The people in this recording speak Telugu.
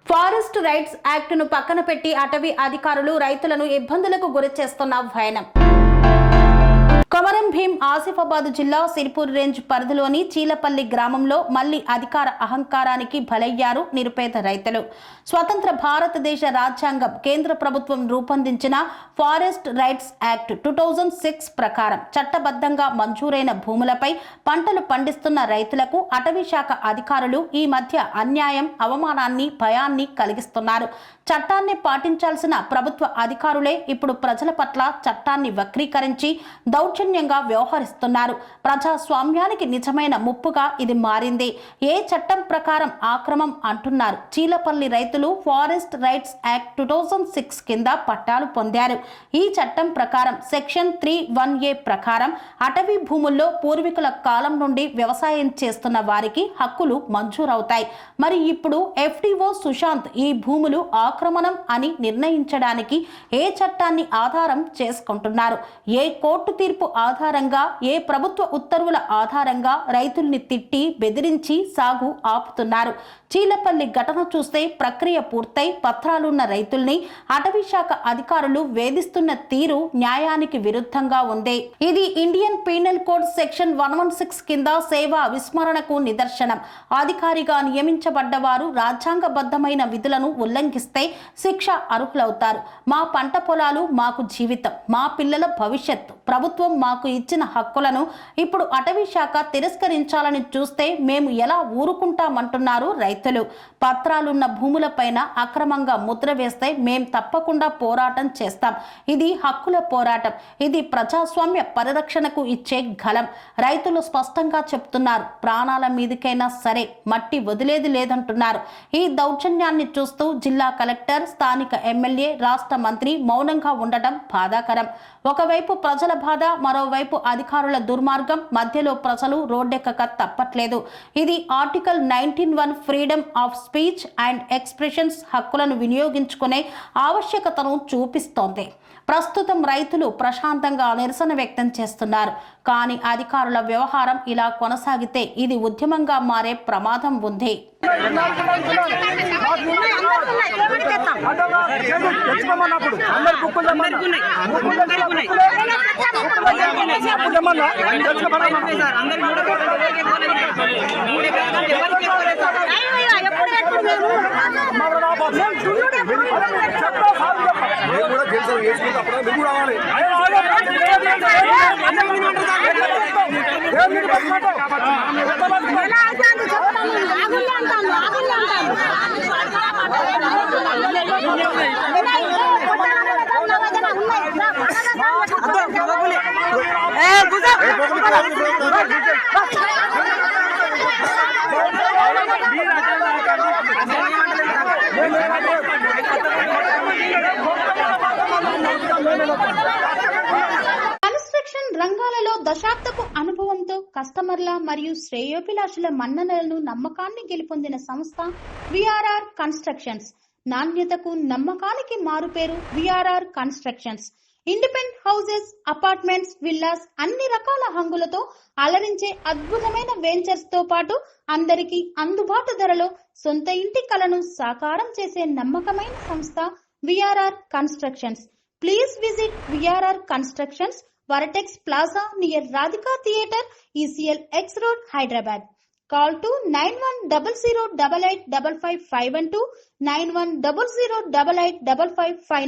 ఫారెస్ట్ రైట్స్ యాక్ట్ ను పక్కన పెట్టి అటవీ అధికారులు రైతులను ఇబ్బందులకు గురి చేస్తున్న వైనం. కొమరం భీం ఆసిఫాబాద్ జిల్లా సిరిపూర్ రేంజ్ పరిధిలోని చీలపల్లి గ్రామంలో మళ్లీ అధికార అహంకారానికి బలయ్యారు నిరుపేద రైతులు. స్వతంత్ర భారతదేశ రాజ్యాంగం, కేంద్ర ప్రభుత్వం రూపొందించిన ఫారెస్ట్ రైట్స్ యాక్ట్ 2006 ప్రకారం చట్టబద్ధంగా మంజూరైన భూములపై పంటలు పండిస్తున్న రైతులకు అటవీ శాఖ అధికారులు ఈ మధ్య అన్యాయం, అవమానాన్ని, భయాన్ని కలిగిస్తున్నారు. చట్టాన్ని పాటించాల్సిన ప్రభుత్వ అధికారులే ఇప్పుడు ప్రజల పట్ల చట్టాన్ని వక్రీకరించి దౌర్జన్యంగా వ్యవహరిస్తున్నారు. ప్రజాస్వామ్యానికి నిజమైన ముప్పుగా ఇది మారింది. ఏ చట్టం ప్రకారం ఆక్రమం అంటున్నారు. చీలపల్లి రైతులు ఫారెస్ట్ రైట్స్ యాక్ట్ 2006 కింద పట్టాలు పొందారు. ఈ చట్టం ప్రకారం సెక్షన్ 3(1)(a) ప్రకారం అటవీ భూముల్లో పూర్వీకుల కాలం నుండి వ్యవసాయం చేస్తున్న వారికి హక్కులు మంజూరవుతాయి. మరి ఇప్పుడు FDO సుశాంత్ ఈ భూములు ఆక్రమణం అని నిర్ణయించడానికి ఏ చట్టాన్ని ఆధారం చేసుకుంటున్నారు? ఏ కోర్టు తీర్పు ఆధారంగా, ఏ ప్రభుత్వ ఉత్తర్వుల ఆధారంగా రైతుల్ని తిట్టి బెదిరించి సాగు ఆపుతున్నారు? చీలపల్లి ఘటన చూస్తే ప్రక్రియ పూర్తయి పత్రాలున్న రైతుల్ని అటవీ శాఖ అధికారులు వేధిస్తున్న తీరు న్యాయానికి విరుద్ధంగా ఉంది. ఇది ఇండియన్ పీనల్ కోడ్ సెక్షన్ 116 కింద సేవా విస్మరణకు నిదర్శనం. అధికారిగా నియమించబడ్డ వారు రాజ్యాంగబద్ధమైన విధులను ఉల్లంఘిస్తే శిక్ష అర్హులవుతారు. మా పంట పొలాలు మాకు జీవితం, మా పిల్లల భవిష్యత్తు, ప్రభుత్వం మాకు ఇచ్చిన హక్కులను ఇప్పుడు అటవీ శాఖ తిరస్కరించాలని చూస్తే మేము ఎలా ఊరుకుంటామంటున్నారు రైతులు. పత్రాలున్న భూములపైన అక్రమంగా ముద్ర వేస్తే మేం తప్పకుండా పోరాటం చేస్తాం. ఇది హక్కుల పోరాటం. ఇది ప్రజాస్వామ్య పరిరక్షణకు ఇచ్చే గలం. రైతులు స్పష్టంగా చెప్తున్నారు. ప్రాణాల మీదకైనా సరే మట్టి వదిలేది లేదంటున్నారు. ఈ దౌర్జన్యాన్ని చూస్తూ జిల్లా కలెక్టర్, స్థానిక ఎమ్మెల్యే, రాష్ట్ర మంత్రి మౌనంగా ఉండటం బాధాకరం. ఒకవైపు ప్రజల బాధ, మరోవైపు అధికారుల దుర్మార్గం. మధ్యలో ప్రజలు రోడ్డెక్కక తప్పట్లేదు. ఇది article 19(1) freedom of speech and expressions హక్కులను వినియోగించుకునే ఆవశ్యకతను చూపిస్తోంది. ప్రస్తుతం రైతులు ప్రశాంతంగా నిరసన వ్యక్తం చేస్తున్నారు. కానీ అధికారుల వ్యవహారం ఇలా కొనసాగితే ఇది ఉద్యమంగా మారే ప్రమాదం ఉంది. కన్స్ట్రక్షన్ రంగాలలో దశాబ్దపు అనుభవంతో కస్టమర్ల మరియు శ్రేయోభిలాషుల మన్ననలను, నమ్మకాన్ని గెలుపొందిన సంస్థ VRR కన్స్ట్రక్షన్స్. నాణ్యతకు, నమ్మకానికి మారుపేరు VRR constructions. Independent houses, apartments, villas అన్ని రకాల హంగులతో అలరించే అద్భుతమైన వెంచర్స్ తో పాటు అందరికీ అందుబాటు ధరలో సొంత ఇంటి కలను సాకారం చేసే నమ్మకమైన సంస్థ VRR constructions. Please visit VRR Constructions, Varatex Plaza near Radhika Theatre, ECL X Road, Hyderabad. Call to 9100885551 9100885559.